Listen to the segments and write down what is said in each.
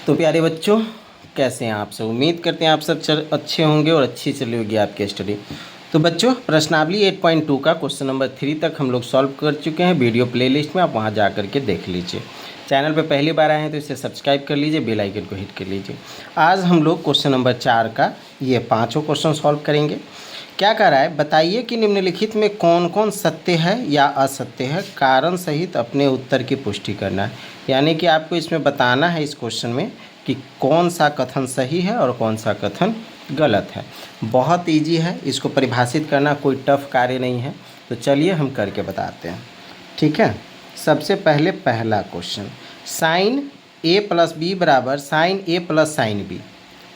तो प्यारे बच्चों, कैसे हैं आप सब। उम्मीद करते हैं आप सब अच्छे होंगे और अच्छी चली होगी आपकी स्टडी। तो बच्चों, प्रश्नावली 8.2 का क्वेश्चन नंबर 3 तक हम लोग सॉल्व कर चुके हैं। वीडियो प्लेलिस्ट में आप वहां जा कर के देख लीजिए। चैनल पे पहली बार आए हैं तो इसे सब्सक्राइब कर लीजिए, बेल आइकन को हिट कर लीजिए। आज हम लोग क्वेश्चन नंबर 4 का ये पाँचों क्वेश्चन सॉल्व करेंगे। क्या कह रहा है, बताइए कि निम्नलिखित में कौन कौन सत्य है या असत्य है, कारण सहित अपने उत्तर की पुष्टि करना है। यानी कि आपको इसमें बताना है इस क्वेश्चन में कि कौन सा कथन सही है और कौन सा कथन गलत है। बहुत इजी है, इसको परिभाषित करना कोई टफ कार्य नहीं है। तो चलिए हम करके बताते हैं, ठीक है। सबसे पहले पहला question, sign A plus B बराबर sign A plus sine B,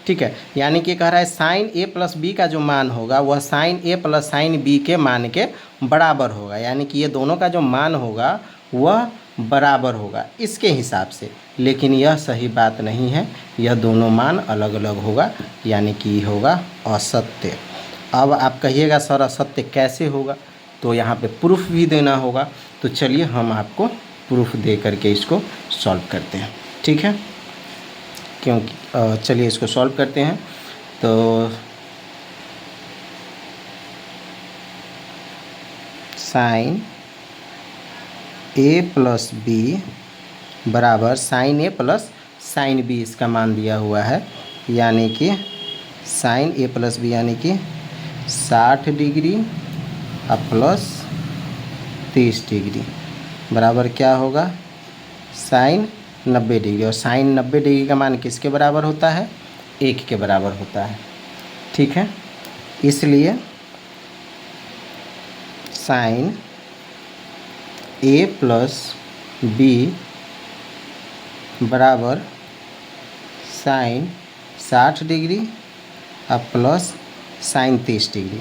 ठीक है। यानी कि कह रहा है साइन ए प्लस बी का जो मान होगा वह sign A plus sine B के मान के बराबर होगा। यानी कि ये दोनों का जो मान होगा वह बराबर होगा इसके हिसाब से। लेकिन यह सही बात नहीं है, यह दोनों मान अलग अलग होगा, यानी कि होगा असत्य। अब आप कहिएगा सर असत्य कैसे होगा, तो यहाँ पे प्रूफ भी देना होगा। तो चलिए हम आपको प्रूफ दे करके इसको सॉल्व करते हैं, ठीक है। क्योंकि चलिए इसको सॉल्व करते हैं। तो साइन ए प्लस बी बराबर sign A plus sine B, इसका मान दिया हुआ है। यानी कि साइन ए प्लस बी यानी कि 60 डिग्री और प्लस 30 डिग्री बराबर क्या होगा, साइन 90 डिग्री। और साइन 90 डिग्री का मान किसके बराबर होता है, 1 के बराबर होता है, ठीक है। इसलिए साइन ए प्लस बी बराबर साइन 60 डिग्री और प्लस साइन 30 डिग्री।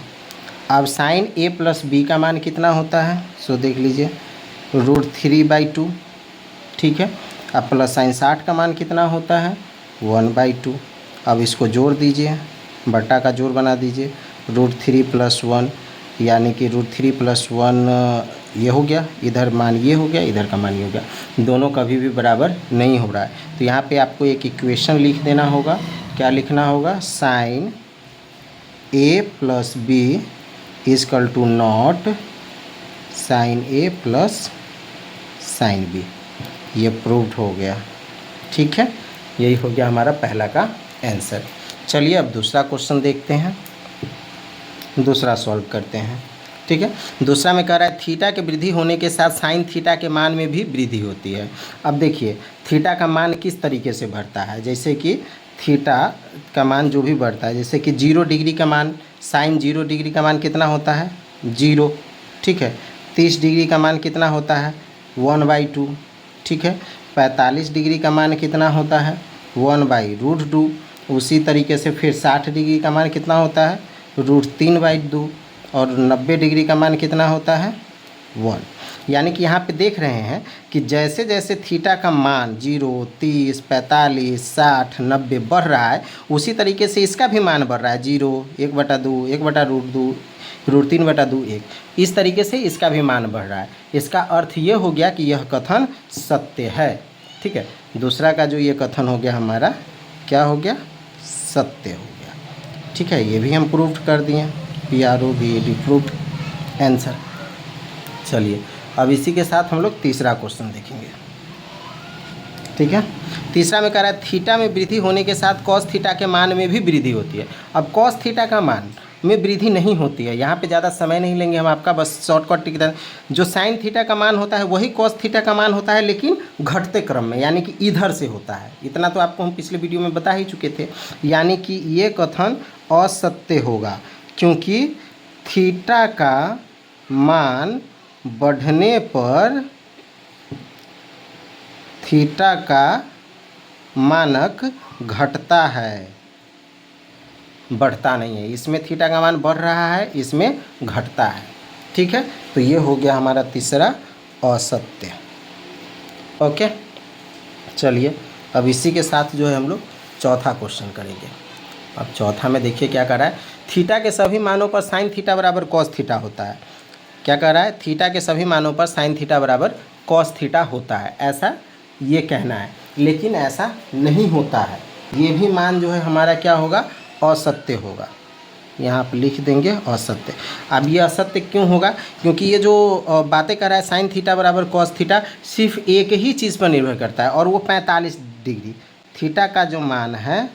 अब साइन ए प्लस बी का मान कितना होता है, सो देख लीजिए √3/2, ठीक है। अब प्लस साइन 60 का मान कितना होता है, 1/2। अब इसको जोड़ दीजिए, बट्टा का जोड़ बना दीजिए, √3 + 1 यानी कि √3 + 1 ये हो गया, इधर मान ये हो गया, इधर का मान ये हो गया। दोनों कभी भी बराबर नहीं हो रहा है। तो यहाँ पे आपको एक इक्वेशन लिख देना होगा। क्या लिखना होगा, sine A plus B is equal to not sine A plus sine B. ये प्रूव्ड हो गया, ठीक है। यही हो गया हमारा पहला का आंसर। चलिए अब दूसरा क्वेश्चन देखते हैं, दूसरा सॉल्व करते हैं, ठीक है। दूसरा में कह रहा है थीटा के वृद्धि होने के साथ साइन थीटा के मान में भी वृद्धि होती है। अब देखिए थीटा का मान किस तरीके से बढ़ता है, जैसे कि थीटा का मान जो भी बढ़ता है, जैसे कि 0 डिग्री का मान, साइन 0 डिग्री का मान कितना होता है, 0, ठीक है। 30 डिग्री का मान कितना होता है, 1/2, ठीक है। 45 डिग्री का मान कितना होता है, 1/√2। उसी तरीके से फिर 60 डिग्री का मान कितना होता है, √3/2। और 90 डिग्री का मान कितना होता है, 1। यानी कि यहाँ पे देख रहे हैं कि जैसे जैसे थीटा का मान 0, 30, 45, 60, 90 बढ़ रहा है, उसी तरीके से इसका भी मान बढ़ रहा है। 0, 1/2, 1/√2, √3/2, 1। इस तरीके से इसका भी मान बढ़ रहा है। इसका अर्थ ये हो गया कि यह कथन सत्य है, ठीक है। दूसरा का जो ये कथन हो गया हमारा क्या हो गया, सत्य हो गया, ठीक है। ये भी हम प्रूव कर दिए, PROVED प्रूव्ड आंसर। चलिए अब इसी के साथ हम लोग तीसरा क्वेश्चन देखेंगे, ठीक है। तीसरा में कह रहा है थीटा में वृद्धि होने के साथ कॉस थीटा के मान में भी वृद्धि होती है। अब कॉस थीटा का मान में वृद्धि नहीं होती है, यहाँ पे ज़्यादा समय नहीं लेंगे हम आपका, बस शॉर्टकट की तरह। जो साइन थीटा का मान होता है वही कॉस थीटा का मान होता है, लेकिन घटते क्रम में, यानी कि इधर से होता है। इतना तो आपको हम पिछले वीडियो में बता ही चुके थे। यानी कि ये कथन असत्य होगा, क्योंकि थीटा का मान बढ़ने पर थीटा का मानक घटता है, बढ़ता नहीं है। इसमें थीटा का मान बढ़ रहा है, इसमें घटता है, ठीक है। तो ये हो गया हमारा तीसरा असत्य, ओके। चलिए अब इसी के साथ जो है हम लोग चौथा क्वेश्चन करेंगे। अब चौथा में देखिए क्या कर रहा है, थीटा के सभी मानों पर साइन थीटा बराबर कॉस थीटा होता है। क्या कह रहा है, थीटा के सभी मानों पर साइन थीटा बराबर कॉस थीटा होता है, ऐसा ये कहना है। लेकिन ऐसा नहीं होता है। ये भी मान जो है हमारा क्या होगा, असत्य होगा। यहाँ पर लिख देंगे असत्य। अब ये असत्य क्यों होगा, क्योंकि ये जो बातें कर रहा है साइन थीटा बराबर कॉस थीटा सिर्फ एक ही चीज़ पर निर्भर करता है, और वो 45 डिग्री थीटा का जो मान है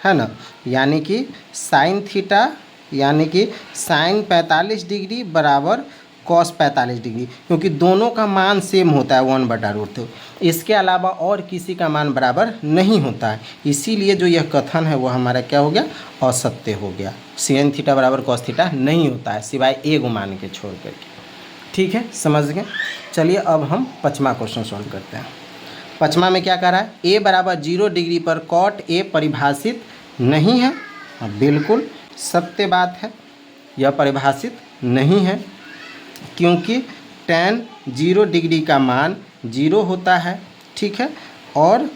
ना, यानी कि साइन थीटा यानी कि साइन 45 डिग्री बराबर कॉस 45 डिग्री, क्योंकि दोनों का मान सेम होता है 1/√2। इसके अलावा और किसी का मान बराबर नहीं होता है, इसीलिए जो यह कथन है वो हमारा क्या हो गया, असत्य हो गया। साइन थीटा बराबर कॉस थीटा नहीं होता है सिवाय एक मान के छोड़ करके। ठीक है, समझ गए। चलिए अब हम 5वां क्वेश्चन सॉल्व करते हैं। 5वां में क्या कह रहा है, ए बराबर 0 डिग्री पर कॉट ए परिभाषित नहीं है। बिल्कुल सत्य बात है, यह परिभाषित नहीं है, क्योंकि tan 0 डिग्री का मान 0 होता है। ठीक है, और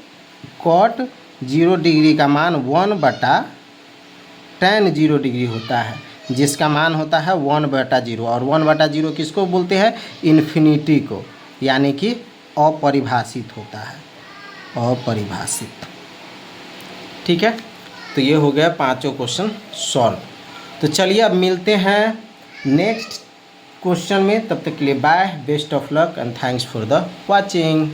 cot 0 डिग्री का मान 1/tan 0 डिग्री होता है, जिसका मान होता है 1/0, और 1/0 किसको बोलते हैं, इन्फिनिटी को, यानी कि अपरिभाषित होता है, अपरिभाषित। ठीक है, तो ये हो गया 5 क्वेश्चन सॉल्व। तो चलिए अब मिलते हैं नेक्स्ट क्वेश्चन में, तब तक के लिए bye, best of luck and thanks for the watching.